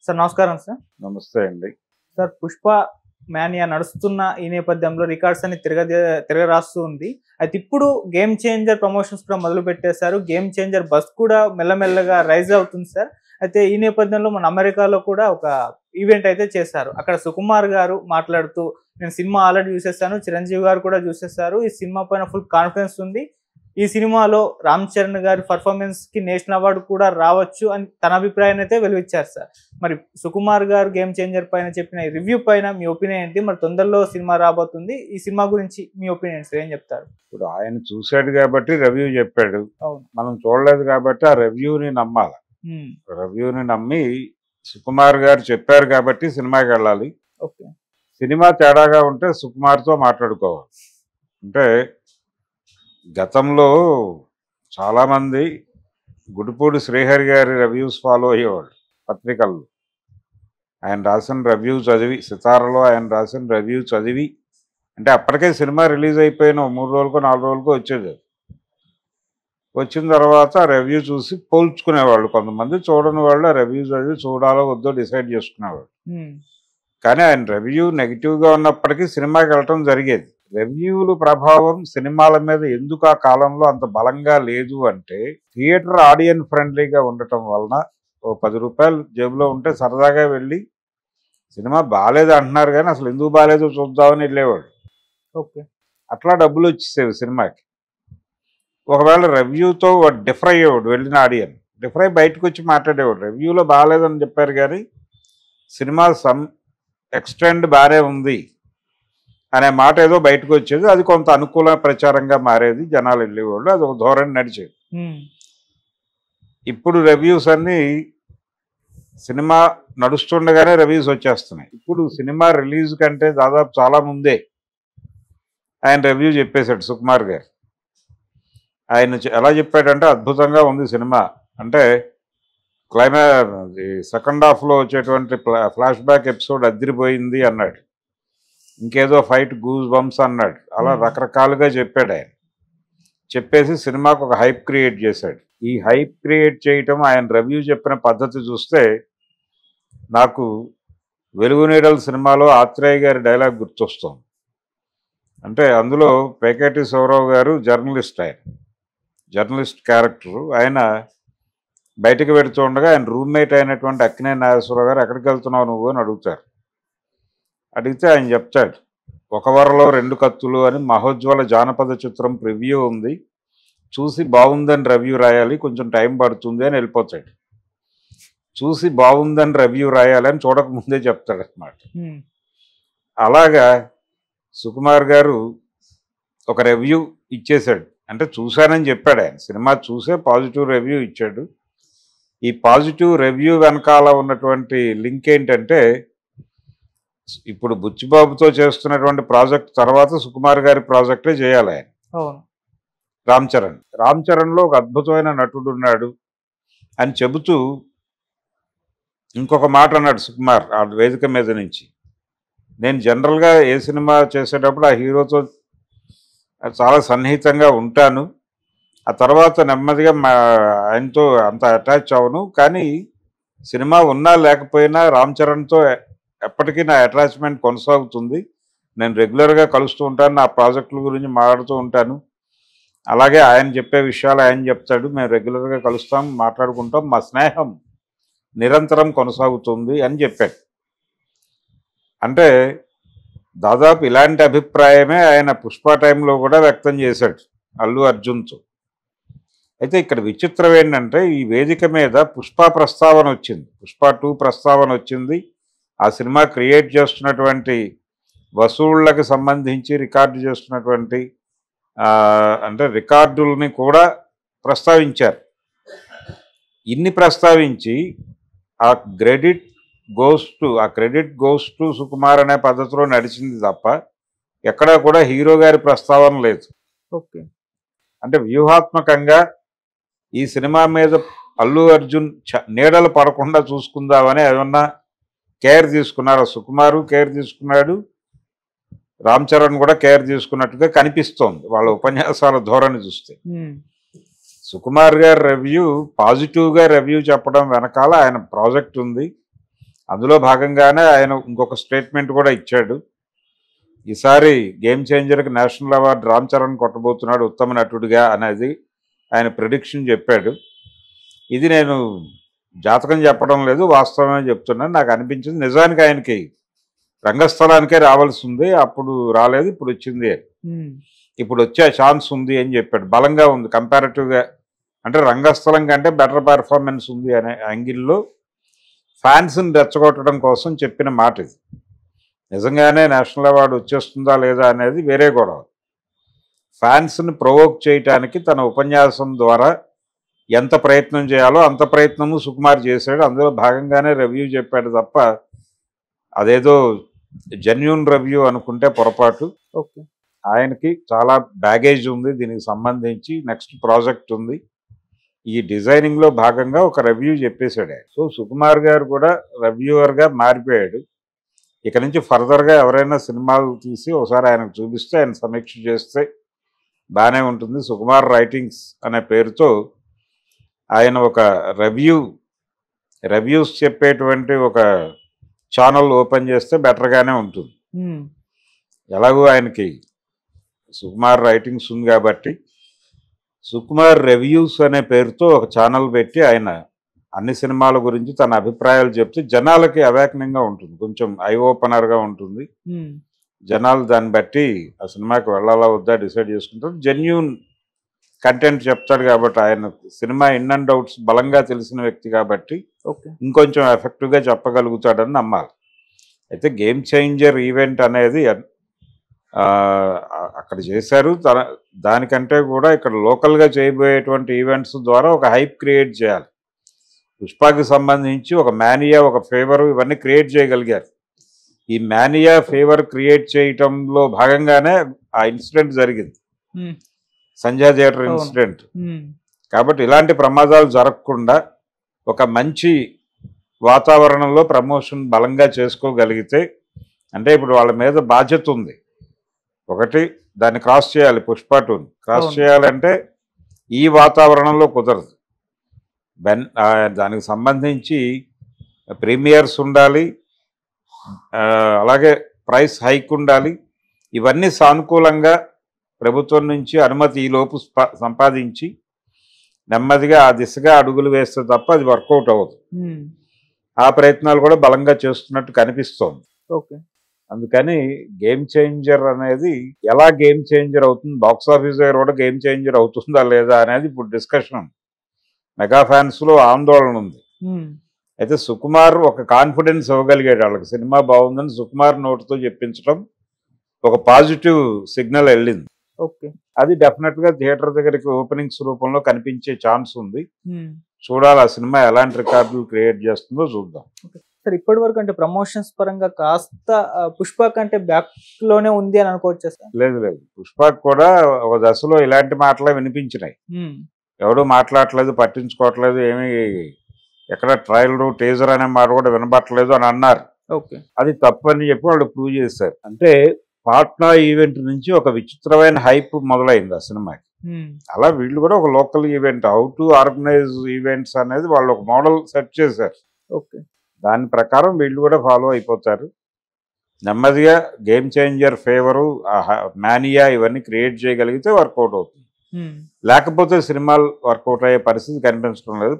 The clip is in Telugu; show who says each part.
Speaker 1: సార్ నమస్కారం సార్.
Speaker 2: నమస్తే అండి.
Speaker 1: సార్ 'పుష్ప మానియా' నడుస్తున్న ఈ నేపథ్యంలో రికార్డ్స్ అన్ని తిరగరాస్తూ ఉంది. అయితే ఇప్పుడు 'గేమ్ చేంజర్' ప్రమోషన్స్ కూడా మొదలు పెట్టేశారు. 'గేమ్ చేంజర్' బస్ కూడా మెల్లమెల్లగా రైజ్ అవుతుంది సార్. అయితే ఈ నేపథ్యంలో మన అమెరికాలో కూడా ఒక ఈవెంట్ అయితే చేశారు. అక్కడ సుకుమార్ గారు మాట్లాడుతూ నేను సినిమా ఆల్రెడీ చూసేసాను, చిరంజీవి గారు కూడా చూసేశారు, ఈ సినిమా పైన ఫుల్ కాన్ఫిడెన్స్ ఉంది, ఈ సినిమాలో రామ్ చరణ్ గారి పర్ఫార్మెన్స్ కి నేషనల్ అవార్డు కూడా రావచ్చు అని తన అభిప్రాయాన్ని అయితే వెలువచ్చారు సార్. మరి సుకుమార్ గారు 'గేమ్ చేంజర్' పైన చెప్పిన ఈ రివ్యూ పైన మీ ఒపీనియన్ ఏంటి? మరి తొందరలో సినిమా రాబోతుంది, ఈ సినిమా గురించి మీ ఒపీనియన్స్ ఏం చెప్తారు?
Speaker 2: ఇప్పుడు ఆయన చూశాడు కాబట్టి రివ్యూ చెప్పాడు.
Speaker 1: అవును,
Speaker 2: మనం చూడలేదు కాబట్టి ఆ రివ్యూని నమ్మాలి. రివ్యూని నమ్మి సుకుమార్ గారు చెప్పారు కాబట్టి సినిమాకి వెళ్ళాలి.
Speaker 1: ఓకే,
Speaker 2: సినిమా తేడాగా ఉంటే సుకుమార్తో మాట్లాడుకోవాలి. అంటే గతంలో చాలామంది గుడిపూడి శ్రీహరి గారి రివ్యూస్ ఫాలో అయ్యేవాళ్ళు పత్రికల్లో. ఆయన రాసిన రివ్యూ చదివి, సితారలో ఆయన రాసిన రివ్యూ చదివి, అంటే అప్పటికే సినిమా రిలీజ్ అయిపోయిన 3 రోజులకో 4 రోజులకో వచ్చేది. వచ్చిన తర్వాత రివ్యూ చూసి పోల్చుకునేవాళ్ళు. కొంతమంది చూడని వాళ్ళు ఆ రివ్యూ చదివి చూడాలో వద్దో డిసైడ్ చేసుకునేవాళ్ళు. కానీ ఆయన రివ్యూ నెగిటివ్గా ఉన్నప్పటికీ సినిమాకి వెళ్ళటం జరిగేది. రివ్యూలు ప్రభావం సినిమాల మీద ఎందుకు ఆ కాలంలో అంత బలంగా లేదు అంటే, థియేటర్ ఆడియన్స్ ఫ్రెండ్లీగా ఉండటం వలన ఓ 10 రూపాయలు జేబులో ఉంటే సరదాగా వెళ్ళి సినిమా బాగాలేదు అంటున్నారు కానీ అసలు ఎందుకు బాగాలేదో చూద్దామని వెళ్ళేవాడు.
Speaker 1: ఓకే,
Speaker 2: అట్లా డబ్బులు వచ్చేసేవి సినిమాకి. ఒకవేళ రివ్యూతో వాడు డిఫర్ అయ్యేవాడు, వెళ్ళిన ఆడియన్ డిఫర్ అయ్యి బయటకు వచ్చి మాట్లాడేవాడు. రివ్యూలో బాగాలేదని చెప్పారు కానీ సినిమా సమ్ ఎక్స్టెండ్ బాగానే ఉంది అనే మాట ఏదో బయటకు వచ్చేది. అది కొంత అనుకూల ప్రచారంగా మారేది, జనాలు వెళ్ళేవాళ్ళు, అది ఒక ధోరణి నడిచేది. ఇప్పుడు రివ్యూస్ అన్నీ సినిమా నడుస్తుండగానే రివ్యూస్ వచ్చేస్తున్నాయి. ఇప్పుడు సినిమా రిలీజ్ కంటే దాదాపు చాలా ముందే ఆయన రివ్యూ చెప్పేశాడు సుకుమార్ గారు. ఆయన ఎలా చెప్పాడంటే, అద్భుతంగా ఉంది సినిమా, అంటే సెకండ్ హాఫ్లో వచ్చేటువంటి ఫ్లాష్ బ్యాక్ ఎపిసోడ్ అదిరిపోయింది అన్నాడు, ఇంకేదో ఫైట్ గూస్ బంప్స్ అన్నాడు. అలా రకరకాలుగా చెప్పాడు ఆయన. చెప్పేసి సినిమాకు ఒక హైప్ క్రియేట్ చేశాడు. ఈ హైప్ క్రియేట్ చేయటం, ఆయన రివ్యూ చెప్పిన పద్ధతి చూస్తే నాకు వెలుగు నీడల సినిమాలో ఆత్రేయ గారి డైలాగ్ గుర్తొస్తుంది. అంటే అందులో పేకేటి శివరావు గారు జర్నలిస్ట్, ఆయన జర్నలిస్ట్ క్యారెక్టరు. ఆయన బయటకు పెడుతుండగా ఆయన రూమ్మేట్ అయినటువంటి అక్కినేని నాగేశ్వరరావు గారు ఎక్కడికి వెళ్తున్నావు నువ్వు అని అడుగుతారు. అడిగితే ఆయన చెప్తాడు, 'ఒక వరలో 2 కత్తులు' అని మహోజ్వల జానపద చిత్రం ప్రివ్యూ ఉంది, చూసి బాగుందని రివ్యూ రాయాలి, కొంచెం టైం పడుతుంది అని వెళ్ళిపోతాడు. చూసి బాగుందని రివ్యూ రాయాలని చూడకముందే చెప్తాడు అన్నమాట. అలాగా సుకుమార్ గారు ఒక రివ్యూ ఇచ్చేశాడు. అంటే చూశానని చెప్పాడు ఆయన, సినిమా చూసే పాజిటివ్ రివ్యూ ఇచ్చాడు. ఈ పాజిటివ్ రివ్యూ వెనకాల ఉన్నటువంటి లింక్ ఏంటంటే, ఇప్పుడు బుచ్చిబాబుతో చేస్తున్నటువంటి ప్రాజెక్ట్ తర్వాత సుకుమార్ గారి ప్రాజెక్టే చేయాలి ఆయన. రామ్ చరణ్లో ఒక అద్భుతమైన నటుడు ఉన్నాడు అని చెబుతూ ఇంకొక మాట అన్నాడు సుకుమార్ ఆ వేదిక మీద నుంచి. నేను జనరల్గా ఏ సినిమా చేసేటప్పుడు ఆ హీరోతో చాలా సన్నిహితంగా ఉంటాను, ఆ తర్వాత నెమ్మదిగా ఆయనతో అంత అటాచ్ అవను, కానీ సినిమా ఉన్నా లేకపోయినా రామ్ చరణ్తో ఎప్పటికీ నా అటాచ్మెంట్ కొనసాగుతుంది. నేను రెగ్యులర్గా కలుస్తూ ఉంటాను, నా ప్రాజెక్టుల గురించి మాట్లాడుతూ ఉంటాను, అలాగే ఆయన చెప్పే విషయాలు ఆయన చెప్తాడు, మేము రెగ్యులర్గా కలుస్తాం, మాట్లాడుకుంటాం, మా స్నేహం నిరంతరం కొనసాగుతుంది అని చెప్పాడు. అంటే దాదాపు ఇలాంటి అభిప్రాయమే ఆయన 'పుష్ప' టైంలో కూడా వ్యక్తం చేశాడు అల్లు అర్జున్తో. అయితే ఇక్కడ విచిత్రం ఏంటంటే, ఈ వేదిక మీద 'పుష్ప' ప్రస్తావన వచ్చింది, 'పుష్ప 2' ప్రస్తావన వచ్చింది. ఆ సినిమా క్రియేట్ చేస్తున్నటువంటి వసూళ్లకు సంబంధించి రికార్డు చేస్తున్నటువంటి అంటే రికార్డుల్ని కూడా ప్రస్తావించారు. ఇన్ని ప్రస్తావించి ఆ క్రెడిట్ గోస్ టు సుకుమార్ అనే పద్ధతిలో నడిచింది తప్ప ఎక్కడా కూడా హీరో గారి ప్రస్తావన లేదు.
Speaker 1: ఓకే,
Speaker 2: అంటే వ్యూహాత్మకంగా ఈ సినిమా మీద అల్లు అర్జున్ నీడలు పడకుండా చూసుకుందామని ఏమన్నా కేర్ తీసుకున్నారు. సుకుమారు కేర్ తీసుకున్నాడు, రామ్ చరణ్ కూడా కేర్ తీసుకున్నట్టుగా కనిపిస్తోంది వాళ్ళ ఉపన్యాసాల ధోరణి చూస్తే. సుకుమార్ గారి రివ్యూ పాజిటివ్గా రివ్యూ చెప్పడం వెనకాల ఆయన ప్రాజెక్ట్ ఉంది, అందులో భాగంగానే ఆయన ఇంకొక స్టేట్మెంట్ కూడా ఇచ్చాడు. ఈసారి గేమ్ చేంజర్కి నేషనల్ అవార్డు రామ్ చరణ్ కొట్టబోతున్నాడు ఉత్తమ నటుడిగా అనేది ఆయన ప్రిడిక్షన్ చెప్పాడు. ఇది నేను జాతకం చెప్పడం లేదు, వాస్తవమే చెప్తున్నాను. నాకు అనిపించింది నిజానికి ఆయనకి రంగస్థలానికే రావాల్సి ఉంది, అప్పుడు రాలేదు, ఇప్పుడు వచ్చింది. ఇప్పుడు వచ్చే ఛాన్స్ ఉంది అని చెప్పాడు. బలంగా ఉంది కంపారిటివ్గా, అంటే రంగస్థలం కంటే బెటర్ పర్ఫార్మెన్స్ ఉంది అనే యాంగిల్లో ఫ్యాన్స్ని రెచ్చగొట్టడం కోసం చెప్పిన మాట ఇది. నిజంగానే నేషనల్ అవార్డు వచ్చేస్తుందా లేదా అనేది వేరే గొడవ. ఫ్యాన్స్ని ప్రొవోక్ చేయటానికి తన ఉపన్యాసం ద్వారా ఎంత ప్రయత్నం చేయాలో అంత ప్రయత్నము సుకుమార్ చేశాడు. అందులో భాగంగానే రివ్యూ చెప్పాడు తప్ప అదేదో జెన్యూన్ రివ్యూ అనుకుంటే పొరపాటు.
Speaker 1: ఓకే,
Speaker 2: ఆయనకి చాలా బ్యాగేజ్ ఉంది దీనికి సంబంధించి. నెక్స్ట్ ప్రాజెక్ట్ ఉంది, ఈ డిజైనింగ్లో భాగంగా ఒక రివ్యూ చెప్పేశాడు ఆయన. సో సుకుమార్ గారు కూడా రివ్యూవర్గా మారిపోయాడు. ఇక నుంచి ఫర్దర్గా ఎవరైనా సినిమాలు తీసి ఒకసారి ఆయనకు చూపిస్తే, ఆయన సమీక్ష చేస్తే బాగానే ఉంటుంది. సుకుమార్ రైటింగ్స్ అనే పేరుతో ఆయన ఒక రివ్యూస్ చెప్పేటువంటి ఒక ఛానల్ ఓపెన్ చేస్తే బెటర్గానే ఉంటుంది. ఎలాగో ఆయనకి సుకుమార్ రైటింగ్స్ ఉంది కాబట్టి సుకుమార్ రివ్యూస్ అనే పేరుతో ఒక ఛానల్ పెట్టి ఆయన అన్ని సినిమాల గురించి తన అభిప్రాయాలు చెప్తే జనాలకి అవేకనంగా ఉంటుంది, కొంచెం ఐ ఓపెనర్గా ఉంటుంది. జనాలు దాన్ని బట్టి ఆ సినిమాకి వెళ్ళాలా వద్దా డిసైడ్ చేసుకుంటారు. జెన్యూన్ కంటెంట్ చెప్తాడు కాబట్టి, ఆయన సినిమా ఇన్ అండ్ అవుట్స్ బలంగా తెలిసిన వ్యక్తి కాబట్టి ఇంకొంచెం ఎఫెక్టివ్గా చెప్పగలుగుతాడని నమ్మాలి. అయితే గేమ్ చేంజర్ ఈవెంట్ అనేది అక్కడ చేశారు. దానికంటే కూడా ఇక్కడ లోకల్గా చేయబోయేటువంటి ఈవెంట్స్ ద్వారా ఒక హైప్ క్రియేట్ చేయాలి. పుష్పకి సంబంధించి ఒక మానియా, ఒక ఫేవర్, ఇవన్నీ క్రియేట్ చేయగలిగారు. ఈ మానియా ఫేవర్ క్రియేట్ చేయటంలో భాగంగానే ఆ ఇన్సిడెంట్ జరిగింది, సంజయ్ థియేటర్ ఇన్సిడెంట్. కాబట్టి ఇలాంటి ప్రమాదాలు జరగకుండా ఒక మంచి వాతావరణంలో ప్రమోషన్ బలంగా చేసుకోగలిగితే, అంటే ఇప్పుడు వాళ్ళ మీద బాధ్యత ఉంది. ఒకటి దాన్ని క్రాస్ చేయాలి, పుష్ప 2ని క్రాస్ చేయాలంటే ఈ వాతావరణంలో కుదరదు. దానికి సంబంధించి ప్రీమియర్స్ ఉండాలి, అలాగే ప్రైస్ హైక్ ఉండాలి. ఇవన్నీ సానుకూలంగా ప్రభుత్వం నుంచి అనుమతి ఈలోపు సంపాదించి నెమ్మదిగా ఆ దిశగా అడుగులు వేస్తే తప్ప అది వర్కౌట్ అవ్వదు. ఆ ప్రయత్నాలు కూడా బలంగా చేస్తున్నట్టు కనిపిస్తోంది. అందుకని గేమ్ చేంజర్ అనేది ఎలా గేమ్ చేంజర్ అవుతుంది, బాక్స్ ఆఫీస్ దగ్గర కూడా గేమ్ చేంజర్ అవుతుందా లేదా అనేది ఇప్పుడు డిస్కషన్. మెగా ఫ్యాన్స్లో ఆందోళన ఉంది. అయితే సుకుమార్ ఒక కాన్ఫిడెన్స్ ఇవ్వగలిగాడు వాళ్ళకి, సినిమా బాగుందని సుకుమార్ నోటుతో చెప్పించడం ఒక పాజిటివ్ సిగ్నల్ వెళ్ళింది. అది డెఫినెట్గా థియేటర్ దగ్గరికి ఓపెనింగ్స్ రూపంలో కనిపించే ఛాన్స్ ఉంది. చూడాలి ఆ సినిమా ఎలాంటి రికార్డులు క్రియేట్ చేస్తుందో చూద్దాం.
Speaker 1: సార్, ఇప్పటి వరకు అంటే ప్రమోషన్స్ పరంగా కాస్త పుష్ప కంటే బ్యాక్ లోనే ఉంది అని అనుకోవచ్చు సార్?
Speaker 2: లేదు, పుష్పకు కూడా ఒక దశలో ఇలాంటి మాటలే వినిపించినాయి. ఎవడూ మాట్లాడట్లేదు, పట్టించుకోవట్లేదు, ఏమి ఎక్కడ ట్రయల్ టీజర్ అనే మాట కూడా వినబట్టలేదు అని అన్నారు. అది తప్పని చెప్పి వాళ్ళు ప్రూవ్ చేశారు. అంటే పాట్నా ఈవెంట్ నుంచి ఒక విచిత్రమైన హైప్ మొదలైంది ఆ సినిమాకి. అలా వీళ్ళు కూడా ఒక local event, how to organise events అనేది వాళ్ళు ఒక మోడల్ సెట్ చేశారు. దాని ప్రకారం వీళ్ళు కూడా ఫాలో అయిపోతారు. నెమ్మదిగా గేమ్ చేంజర్ ఫేవరు, మానియా ఇవన్నీ క్రియేట్ చేయగలిగితే వర్కౌట్ అవుతుంది. లేకపోతే సినిమాలు వర్కౌట్ అయ్యే పరిస్థితి కనిపించడం లేదు.